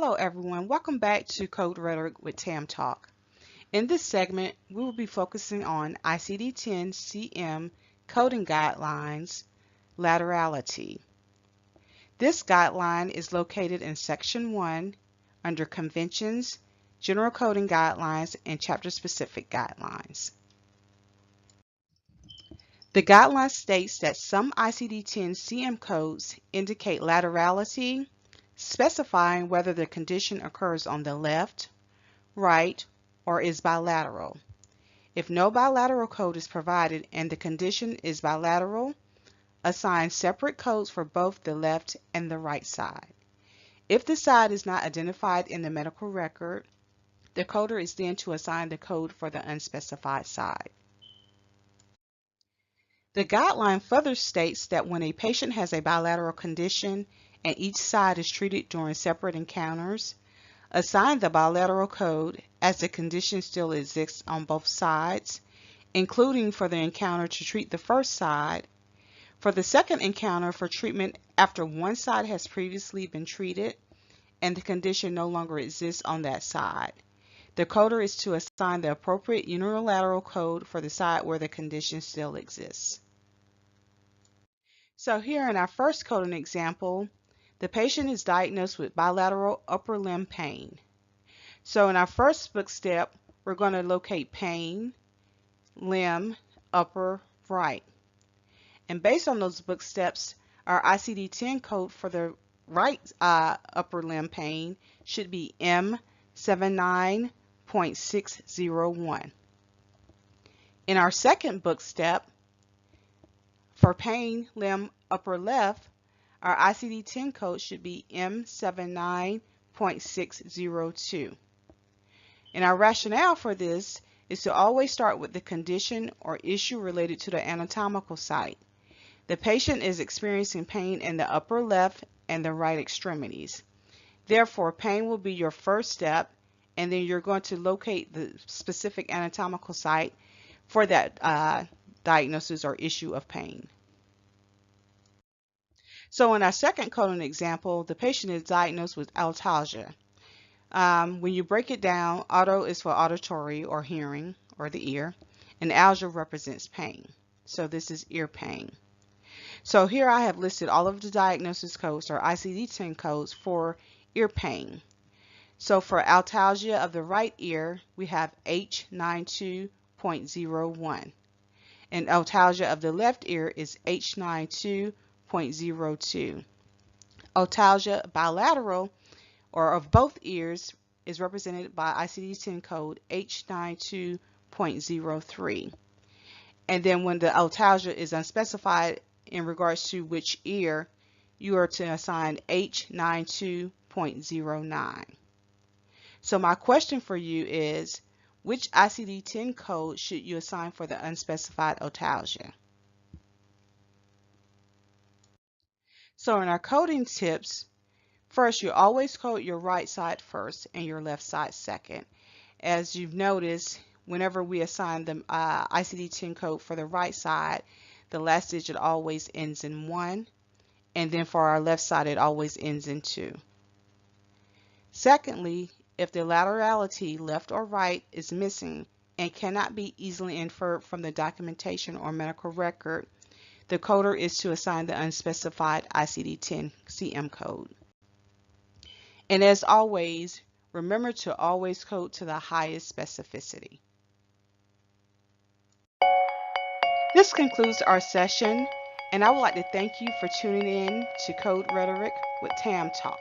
Hello everyone, welcome back to Code Rhetoric with Tam Talk. In this segment, we will be focusing on ICD-10-CM Coding Guidelines, Laterality. This guideline is located in Section 1 under Conventions, General Coding Guidelines, and Chapter-Specific Guidelines. The guideline states that some ICD-10-CM codes indicate laterality, specifying whether the condition occurs on the left, right, or is bilateral. If no bilateral code is provided and the condition is bilateral, assign separate codes for both the left and the right side. If the side is not identified in the medical record, the coder is then to assign the code for the unspecified side. The guideline further states that when a patient has a bilateral condition and each side is treated during separate encounters, assign the bilateral code as the condition still exists on both sides, including for the encounter to treat the first side, for the second encounter for treatment after one side has previously been treated and the condition no longer exists on that side. The coder is to assign the appropriate unilateral code for the side where the condition still exists. So here in our first coding example, the patient is diagnosed with bilateral upper limb pain. So in our first book step, we're going to locate pain, limb, upper, right. And based on those book steps, our ICD-10 code for the right upper limb pain should be M79.601. In our second book step, for pain, limb, upper left, our ICD-10 code should be M79.602. And our rationale for this is to always start with the condition or issue related to the anatomical site. The patient is experiencing pain in the upper left and the right extremities. Therefore, pain will be your first step, and then you're going to locate the specific anatomical site for that diagnosis or issue of pain. So in our second coding example, the patient is diagnosed with altalgia. When you break it down, auto is for auditory or hearing or the ear, and algia represents pain. So this is ear pain. So here I have listed all of the diagnosis codes or ICD-10 codes for ear pain. So for altalgia of the right ear, we have H92.01. And altalgia of the left ear is H92.02. Altalgia bilateral, or of both ears, is represented by ICD-10 code H92.03. And then when the altalgia is unspecified in regards to which ear, you are to assign H92.09. So my question for you is, which ICD-10 code should you assign for the unspecified altalgia? So in our coding tips, first, you always code your right side first and your left side second. As you've noticed, whenever we assign the ICD-10 code for the right side, the last digit always ends in 1, and then for our left side, it always ends in 2. Secondly, if the laterality left or right is missing and cannot be easily inferred from the documentation or medical record, the coder is to assign the unspecified ICD-10-CM code. And as always, remember to always code to the highest specificity. This concludes our session, and I would like to thank you for tuning in to Code Rhetoric with Tam Talk.